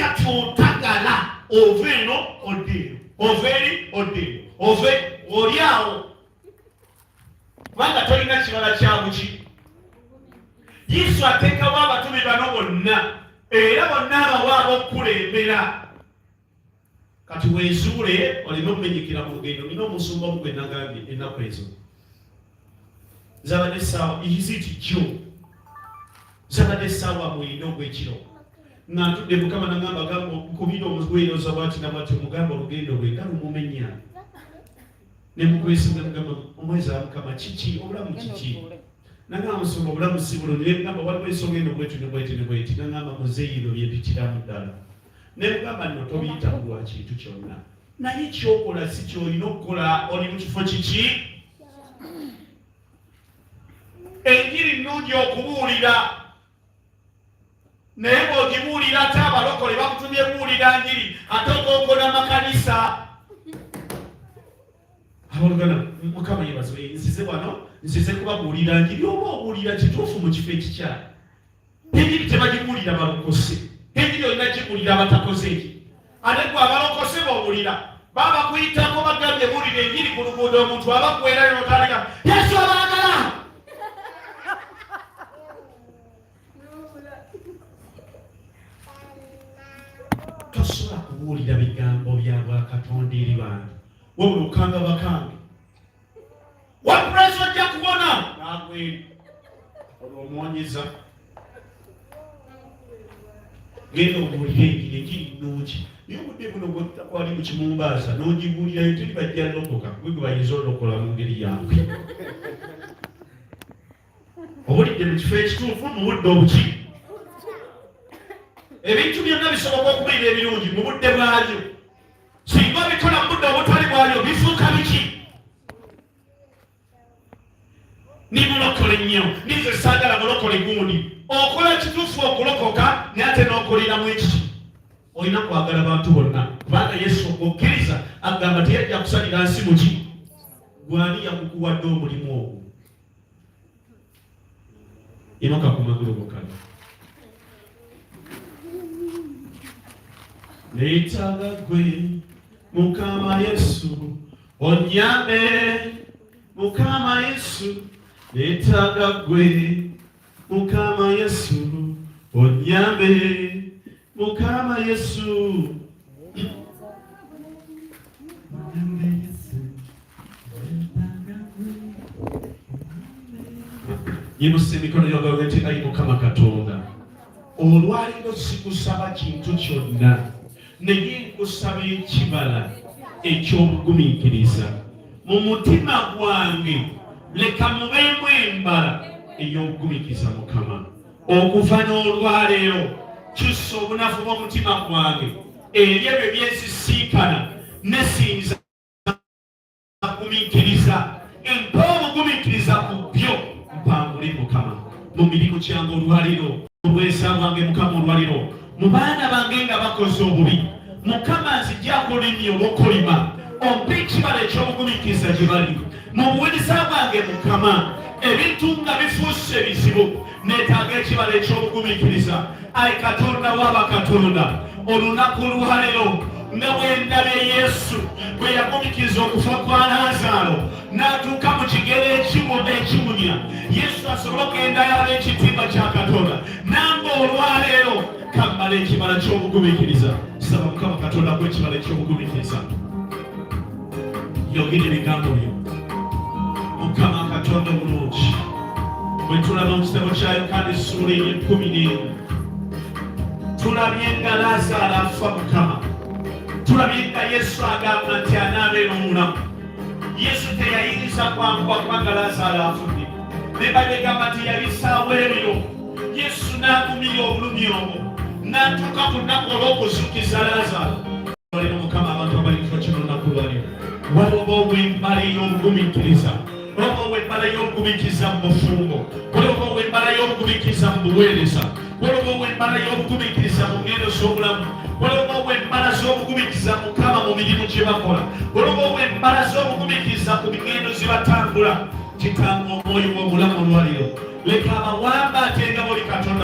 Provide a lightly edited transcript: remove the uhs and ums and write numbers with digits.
kati otagala oveno odeo overi odeo ove oliawo kubanga tolina kibala kyabuki. Yesu ateekawo abatume bano bonna era bonna abawa ab'okukulembera. Kati weezuule olina okumenyekera mu lugendo. Nina omusumba omugwe nagambye ennaku ezo zabadde essaawa iziti jjo zabadde essaawa mwenda ogw'ekiro nga ntudde Mukama nagamba gamba nkubira omugweroza bwati nabwati omugamba olugendo lwe nga lumumenya ne mukwesimba mugamba omwezi wa Mukama kiki obulamu kiki nagamba musumba obulamu si bulungi negamba waliwo ensonga eno bwetu ne bweti ne bweti nagamba muzeeyiro byempitiramu ddala ne mugamba nno tobiyitamu lwa kintu kyonna naye kyokola si kyolina okukola oli mu kifo kiki. Enjiri nnungi okubuulira naye bw'ogibuulira ate abalokole bakutumye buulira njiri ate ogongola makanisa. Abalugana Mukama yebaze nsize wano nsize kubabuulira njiri oba obuulira kituufu mu kifo ekikyala. Enjiri tebagibuulira balokose, enjiri olina gibuulira abatakoze eki. Ate gwe abalokose b'obuulira baba kuyitako bagambye buulira enjiri ku luguudo omuntu abakwera n'otandika Yesu abaagala. Tosobola kubuulira bigambo bya Bwakatonda eri bantu wabula okanga bakange wapuleesi ojja kubona nagwe olwomwonyeza genda obuulire enjiri enjiri nnungi naye obudde buno bwali mu kimumbaaza n'ogibuulira enteri bajja lokoka gwe gwe bayinza olokola mu ngeri yaabwe. Obulidde mu kifo ekituufu mu budde obuki ebintu byonna bisoboka okubeera ebirungi mu budde bwabyo. Singa bikola mu budde obutali bwabyo bifuuka biki? Ni mulokole nnyo nize saagala mulokole gundi okola kituufu okulokoka naye ate n'okoleramu ekiki. Olina kwagala bantu bonna kubanga Yesu okkiriza agamba teyajja kusalira nsi muki gwani yakukuwadde omulimu ogwo. Inoka ku magulu gokano neetaaga gwe Mukama Yesu onyambe Mukama Yesu neetaaga gwe Mukama Yesu onyambe Mukama Yesu yibuse emikono gyawe nti ayi Mukama Katonda olwaliro sikusaba kintu kyonna naye nkusaba ekibala eky'obugumiikiriza mu mutima gwange. Leka mubeemu embala ey'obugumiikiriza Mukama okuva n'olwaleero. Kyusa obunafu bw'omutima gwange eri ebyo byensisiikana nesinza kugumiikiriza empa obugumiikiriza ku byo mpangule Mukama mu mirimu kyange olwaliro obwesa bwange Mukama olwaliro mu baana bange nga bakoze obubi Mukama nzijjako olulimi olw'okolima ompe ekibala eky'obugumiikiriza gye bali mu buweereza bwange Mukama ebintu nga bifuuse bizibu neetaaga ekibala eky'obugumiikiriza. Ayi Katonda w'abakatonda olunaku lwaleero nga bwendabe Yesu bwe yagumiikiriza okufa kwa Laazaalo n'atuuka mu kigero ekimunya Yesu asobole okugenda yaba ekitimba kya Katonda nange olwaleero kammala ekibala ky'obugumiikiriza. Saba Mukama Katonda ku ekibala eky'obugumiikiriza yogera ebigambo byo Mukama Katonda omulungi bwe tulaba mu kitabo kya Yokaana essuula ey'ekumi tulabye nga Laazaalo afa Mukama tulabye nga Yesu agamba nti anaabeera omulamu. Yesu teyayinza kwanguwa kubanga Laazaalo afudde ne bagamba nti yabisaawo ebiro. Yesu n'agumira obulumi obwo n'atuuka ku nnaku olw'okuzuukiza Laazaalo. Olero Mukama abantu abali kifo kino lunaku lwaliro waliwo obw'embala ey'obugumiikiriza waliwo obw'embala y'obugumiikiriza mu bufumbo waliwo obw'embala y'obugumiikiriza mu buweereza waliwo obw'embala y'obugumiikiriza mu ngendo z'obulamu waliwo obw'embala z'obugumiikiriza Mukama mu mirimu gye bakola waliwo obw'embala z'obugumiikiriza ku ngendo ze batambula. Kitanga omwoyo w'obulamu olwaliro leka abawamba ate nga buli Katonda